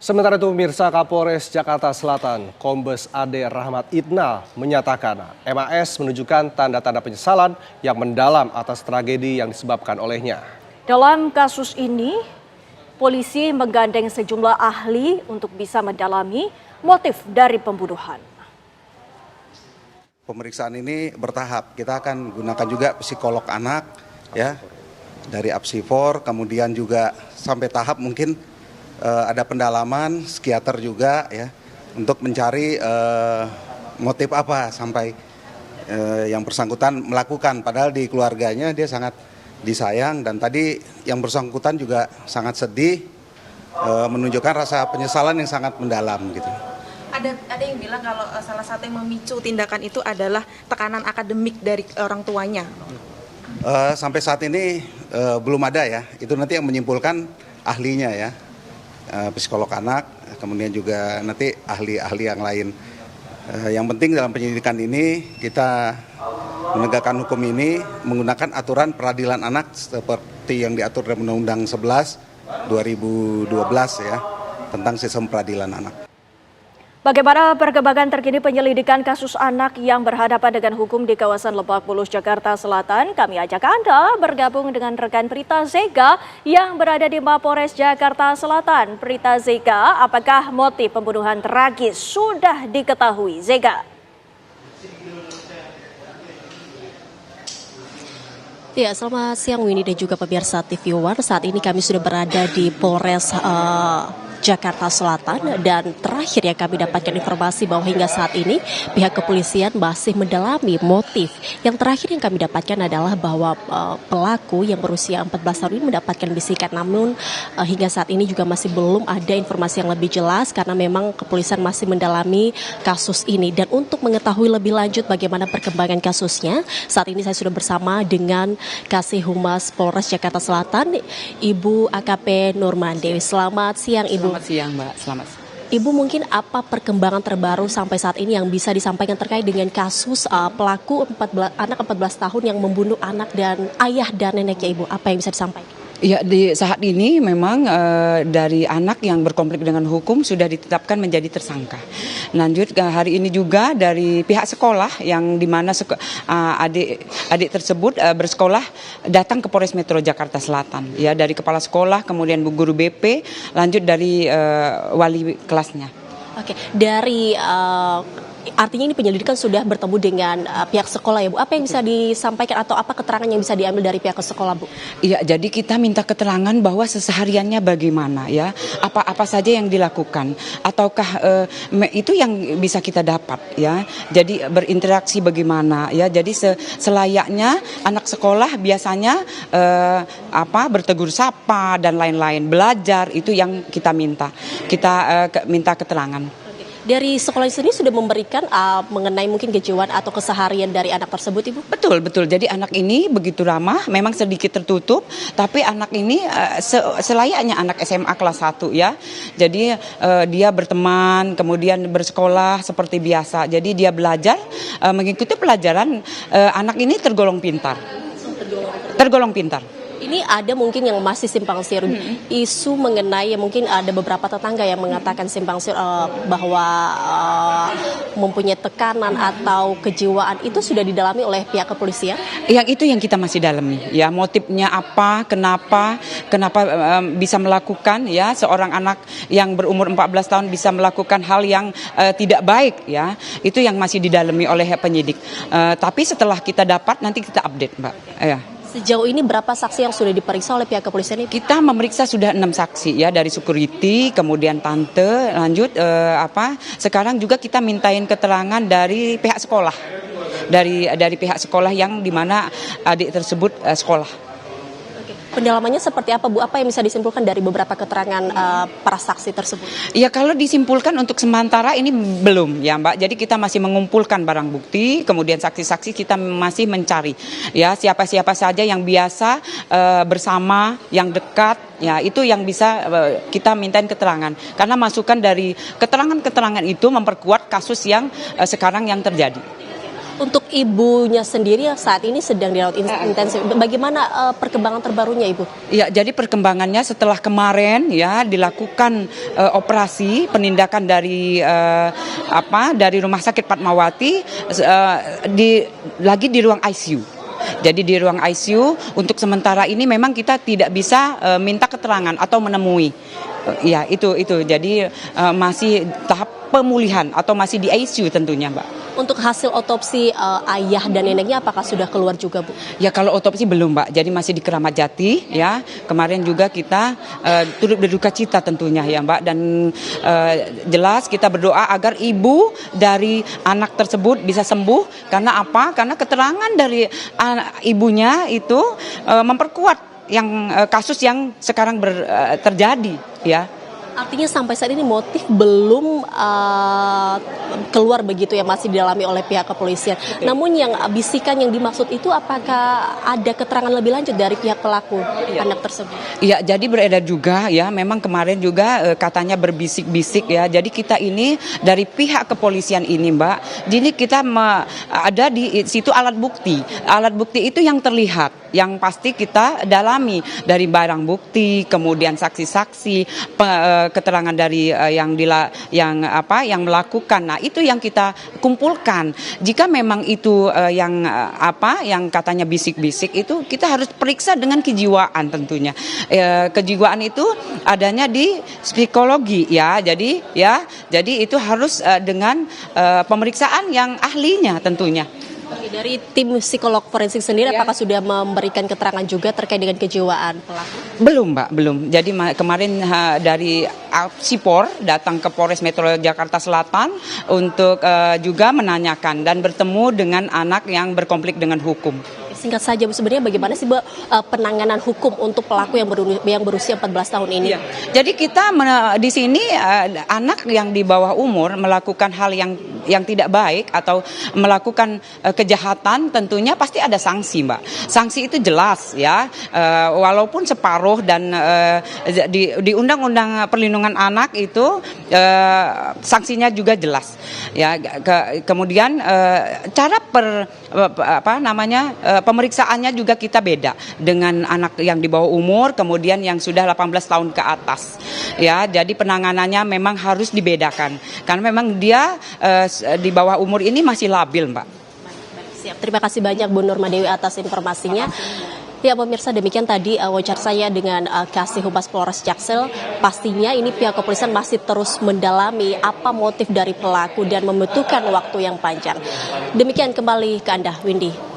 Sementara itu pemirsa, Kapolres Jakarta Selatan, Kombes Ade Rahmat Idna menyatakan MAS menunjukkan tanda-tanda penyesalan yang mendalam atas tragedi yang disebabkan olehnya. Dalam kasus ini, polisi menggandeng sejumlah ahli untuk bisa mendalami motif dari pembunuhan. Pemeriksaan ini bertahap. Kita akan gunakan juga psikolog anak, ya, dari Apsifor, kemudian juga sampai tahap mungkin ada pendalaman psikiater juga, ya, untuk mencari motif apa sampai yang bersangkutan melakukan. Padahal di keluarganya dia sangat disayang dan tadi yang bersangkutan juga sangat sedih, menunjukkan rasa penyesalan yang sangat mendalam gitu. Ada yang bilang kalau salah satu yang memicu tindakan itu adalah tekanan akademik dari orang tuanya. Sampai saat ini belum ada ya, itu nanti yang menyimpulkan ahlinya ya, psikolog anak, kemudian juga nanti ahli-ahli yang lain. Yang penting dalam penyidikan ini kita menegakkan hukum ini menggunakan aturan peradilan anak seperti yang diatur dalam Undang-Undang 11 2012 ya, tentang sistem peradilan anak. Bagaimana perkembangan terkini penyelidikan kasus anak yang berhadapan dengan hukum di kawasan Lebak Bulus, Jakarta Selatan? Kami ajak Anda bergabung dengan rekan Prita Zega yang berada di Mapores Jakarta Selatan. Prita Zega, apakah motif pembunuhan tragis sudah diketahui? Zega. Ya, selamat siang Winnie dan juga pemirsa TV One. Saat ini kami sudah berada di Polres Jakarta Selatan dan terakhir yang kami dapatkan informasi bahwa hingga saat ini pihak kepolisian masih mendalami motif. Yang terakhir yang kami dapatkan adalah bahwa pelaku yang berusia 14 tahun ini mendapatkan bisikan, namun hingga saat ini juga masih belum ada informasi yang lebih jelas karena memang kepolisian masih mendalami kasus ini. Dan untuk mengetahui lebih lanjut bagaimana perkembangan kasusnya, saat ini saya sudah bersama dengan Kasih Humas Polres Jakarta Selatan, Ibu AKP Nurmandewi. Selamat siang Ibu. Selamat siang Mbak, selamat siang. Ibu, mungkin apa perkembangan terbaru sampai saat ini yang bisa disampaikan terkait dengan kasus pelaku anak 14 tahun yang membunuh anak dan ayah dan neneknya Ibu? Apa yang bisa disampaikan? Ya, di saat ini memang dari anak yang berkonflik dengan hukum sudah ditetapkan menjadi tersangka. Lanjut hari ini juga dari pihak sekolah yang dimana adik tersebut bersekolah datang ke Polres Metro Jakarta Selatan. Ya, dari kepala sekolah, kemudian bu guru BP, lanjut dari wali kelasnya. Oke, dari artinya ini penyelidikan sudah bertemu dengan pihak sekolah ya Bu. Apa yang bisa disampaikan atau apa keterangan yang bisa diambil dari pihak sekolah Bu? Iya, jadi kita minta keterangan bahwa sesehariannya bagaimana ya, apa saja yang dilakukan, ataukah itu yang bisa kita dapat ya. Jadi berinteraksi bagaimana ya. Jadi selayaknya anak sekolah biasanya bertegur sapa dan lain-lain, belajar, itu yang kita minta. Kita minta keterangan. Dari sekolah sendiri sudah memberikan mengenai mungkin kejiwaan atau keseharian dari anak tersebut Ibu? Betul. Jadi anak ini begitu ramah, memang sedikit tertutup, tapi anak ini selayaknya anak SMA kelas 1 ya. Jadi dia berteman, kemudian bersekolah seperti biasa. Jadi dia belajar, mengikuti pelajaran, anak ini tergolong pintar. Tergolong pintar. Ini ada mungkin yang masih simpang siur, isu mengenai mungkin ada beberapa tetangga yang mengatakan simpang siur bahwa mempunyai tekanan atau kejiwaan, itu sudah didalami oleh pihak kepolisian? Yang itu yang kita masih dalami ya, motifnya apa, kenapa bisa melakukan ya, seorang anak yang berumur 14 tahun bisa melakukan hal yang tidak baik ya, itu yang masih didalami oleh penyidik. Tapi setelah kita dapat nanti kita update Mbak. Ya. Sejauh ini berapa saksi yang sudah diperiksa oleh pihak kepolisian ini? Kita memeriksa sudah 6 saksi ya, dari security, kemudian tante, lanjut sekarang juga kita mintain keterangan dari pihak sekolah. Dari pihak sekolah yang dimana adik tersebut sekolah. Pendalamannya seperti apa Bu? Apa yang bisa disimpulkan dari beberapa keterangan para saksi tersebut? Ya, kalau disimpulkan untuk sementara ini belum ya Mbak. Jadi kita masih mengumpulkan barang bukti, kemudian saksi-saksi kita masih mencari ya siapa-siapa saja yang biasa bersama, yang dekat ya, itu yang bisa kita mintain keterangan. Karena masukan dari keterangan-keterangan itu memperkuat kasus yang sekarang yang terjadi. Untuk ibunya sendiri yang saat ini sedang dirawat intensif. Bagaimana perkembangan terbarunya, Ibu? Ya, jadi perkembangannya setelah kemarin ya dilakukan operasi penindakan dari dari Rumah Sakit Fatmawati lagi di ruang ICU. Jadi di ruang ICU untuk sementara ini memang kita tidak bisa minta keterangan atau menemui. Ya, itu. Jadi masih tahap pemulihan atau masih di ICU tentunya, Mbak. Untuk hasil otopsi ayah dan neneknya apakah sudah keluar juga, Bu? Ya, kalau otopsi belum, Mbak. Jadi masih di Keramat Jati ya. Kemarin juga kita turut berduka cita tentunya ya, Mbak, dan jelas kita berdoa agar ibu dari anak tersebut bisa sembuh. Karena apa? Karena keterangan dari ibunya itu memperkuat yang kasus yang sekarang terjadi ya. Artinya sampai saat ini motif belum keluar begitu ya, masih didalami oleh pihak kepolisian. Betul. Namun yang bisikan yang dimaksud itu apakah ada keterangan lebih lanjut dari pihak pelaku anak tersebut? Iya, jadi beredar juga ya, memang kemarin juga katanya berbisik-bisik ya. Jadi kita ini dari pihak kepolisian ini, Mbak, jadi kita ada di situ alat bukti. Alat bukti itu yang terlihat, yang pasti kita dalami dari barang bukti, kemudian saksi-saksi, keterangan dari yang melakukan. Nah, itu yang kita kumpulkan. Jika memang itu yang katanya bisik-bisik, itu kita harus periksa dengan kejiwaan tentunya. Kejiwaan itu adanya di psikologi ya. Jadi itu harus dengan pemeriksaan yang ahlinya tentunya. Dari tim psikolog forensik sendiri apakah sudah memberikan keterangan juga terkait dengan kejiwaan pelaku? Belum, Mbak, belum. Jadi kemarin dari Apsipor datang ke Polres Metro Jakarta Selatan untuk juga menanyakan dan bertemu dengan anak yang berkonflik dengan hukum. Singkat saja, Bu, sebenarnya bagaimana sih, Bu, penanganan hukum untuk pelaku yang berusia 14 tahun ini? Ya. Jadi kita di sini anak yang di bawah umur melakukan hal yang tidak baik atau melakukan kejahatan, tentunya pasti ada sanksi, Mbak. Sanksi itu jelas ya, walaupun separuh dan di Undang-Undang Perlindungan Anak itu sanksinya juga jelas. Ya, kemudian cara pemeriksaannya juga kita beda dengan anak yang di bawah umur, kemudian yang sudah 18 tahun ke atas. Ya, jadi penanganannya memang harus dibedakan karena memang dia di bawah umur ini masih labil, Mbak. Siap. Terima kasih banyak Bu Nurmadewi atas informasinya. Ya, pemirsa, demikian tadi wawancara saya dengan Kasih Humas Polres Jaksel. Pastinya ini pihak kepolisian masih terus mendalami apa motif dari pelaku dan membutuhkan waktu yang panjang. Demikian, kembali ke Anda, Windy.